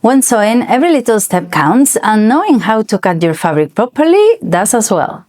When sewing, every little step counts, and knowing how to cut your fabric properly does as well.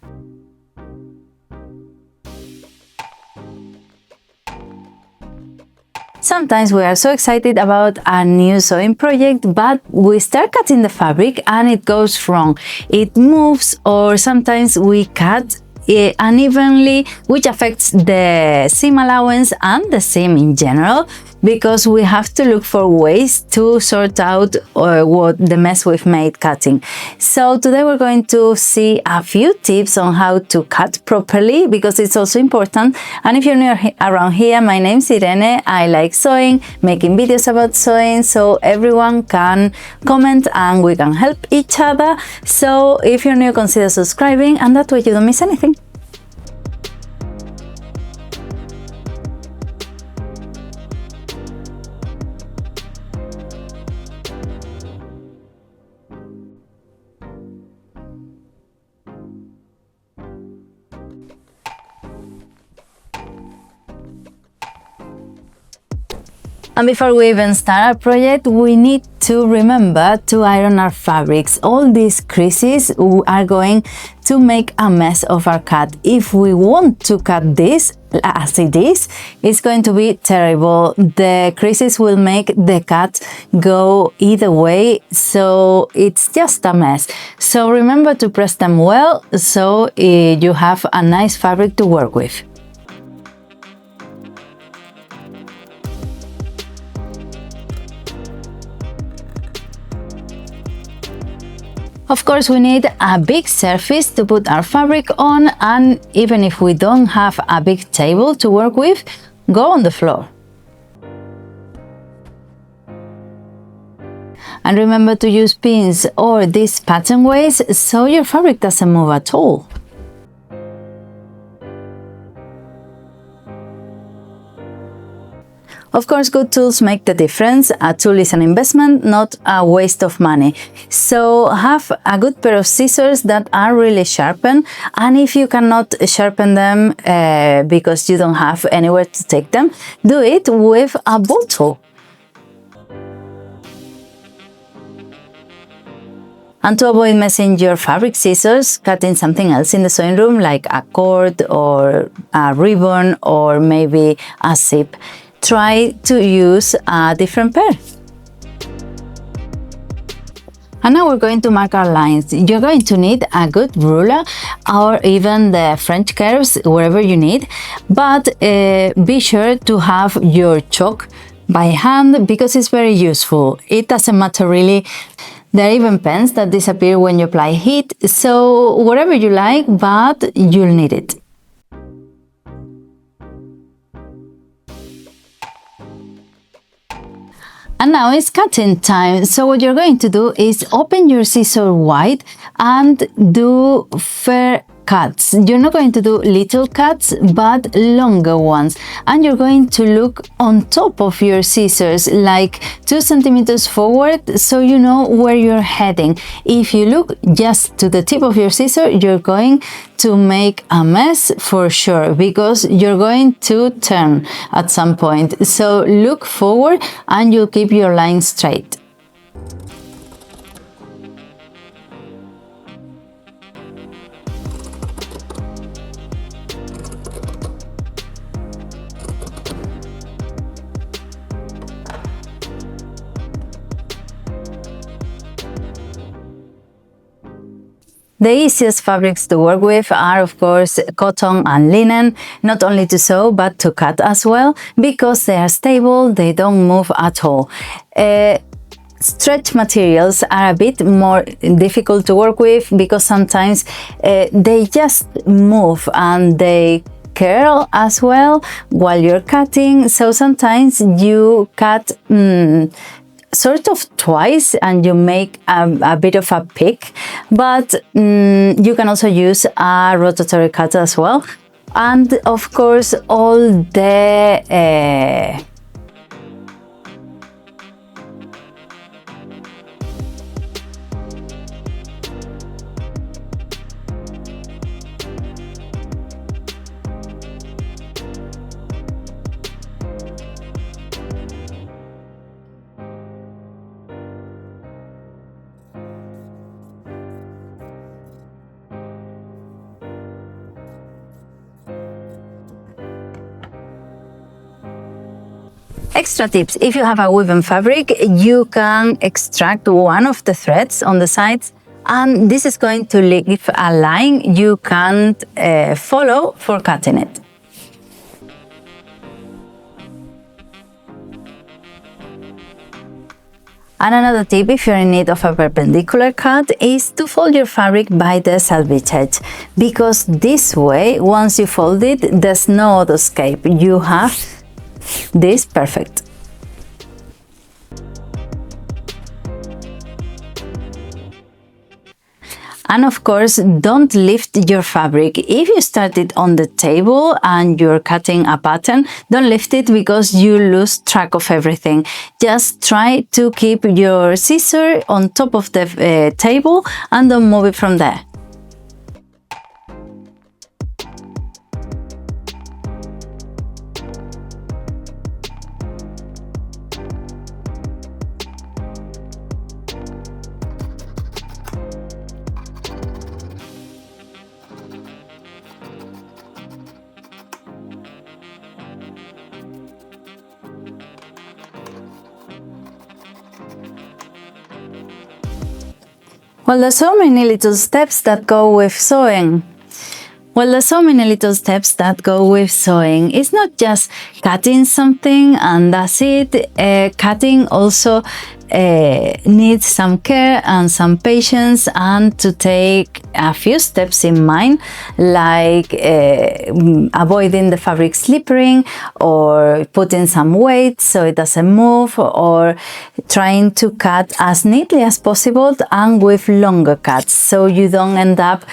Sometimes we are so excited about a new sewing project, but we start cutting the fabric and it goes wrong. It moves, or sometimes we cut unevenly, which affects the seam allowance and the seam in general, because we have to look for ways to sort out what the mess we've made cutting. So today we're going to see a few tips on how to cut properly, because it's also important. And if you're new around here, my name's Irene. I like sewing, making videos about sewing, so everyone can comment and we can help each other. So if you're new, consider subscribing, and that way you don't miss anything. And before we even start our project, we need to remember to iron our fabrics. All these creases are going to make a mess of our cut. If we want to cut this as it is, it's going to be terrible. The creases will make the cut go either way, so it's just a mess. So remember to press them well, so you have a nice fabric to work with. Of course, we need a big surface to put our fabric on, and even if we don't have a big table to work with, go on the floor. And remember to use pins or these pattern ways so your fabric doesn't move at all. Of course, good tools make the difference. A tool is an investment, not a waste of money. So have a good pair of scissors that are really sharpened, and if you cannot sharpen them because you don't have anywhere to take them, do it with a bottle. And to avoid messing your fabric scissors, cutting something else in the sewing room like a cord or a ribbon or maybe a zip, try to use a different pair. And now we're going to mark our lines. You're going to need a good ruler or even the French curves, wherever you need, but be sure to have your chalk by hand because it's very useful. It doesn't matter really. There are even pens that disappear when you apply heat, so whatever you like, but you'll need it. And now it's cutting time. So what you're going to do is open your scissor wide and do fair cuts. You're not going to do little cuts, but longer ones. And you're going to look on top of your scissors, like 2 centimeters forward, so you know where you're heading. If you look just to the tip of your scissor, you're going to make a mess for sure, because you're going to turn at some point. So look forward and you'll keep your line straight. The easiest fabrics to work with are, of course, cotton and linen, not only to sew but to cut as well, because they are stable, they don't move at all. Stretch materials are a bit more difficult to work with because sometimes they just move and they curl as well while you're cutting, so sometimes you cut sort of twice and you make a bit of a pick, but you can also use a rotary cutter as well. And of course all the Extra tips, if you have a woven fabric, you can extract one of the threads on the sides, and this is going to leave a line you can't follow for cutting it. And another tip, if you're in need of a perpendicular cut, is to fold your fabric by the selvage edge, because this way, once you fold it, there's no other escape. You have this perfect. And of course, don't lift your fabric. If you start it on the table and you're cutting a pattern, don't lift it because you lose track of everything. Just try to keep your scissor on top of the table and don't move it from there. Well, there's so many little steps that go with sewing. It's not just cutting something and that's it. Cutting also needs some care and some patience, and to take a few steps in mind, like avoiding the fabric slipping, or putting some weight so it doesn't move, or trying to cut as neatly as possible and with longer cuts so you don't end up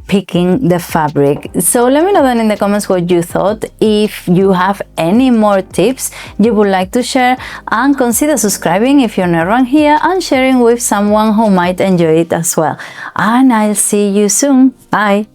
picking the fabric. So let me know down in the comments what you thought. If you have any more tips you would like to share, and consider subscribing if you're not around here and sharing with someone who might enjoy it as well. And I'll see you soon. Bye.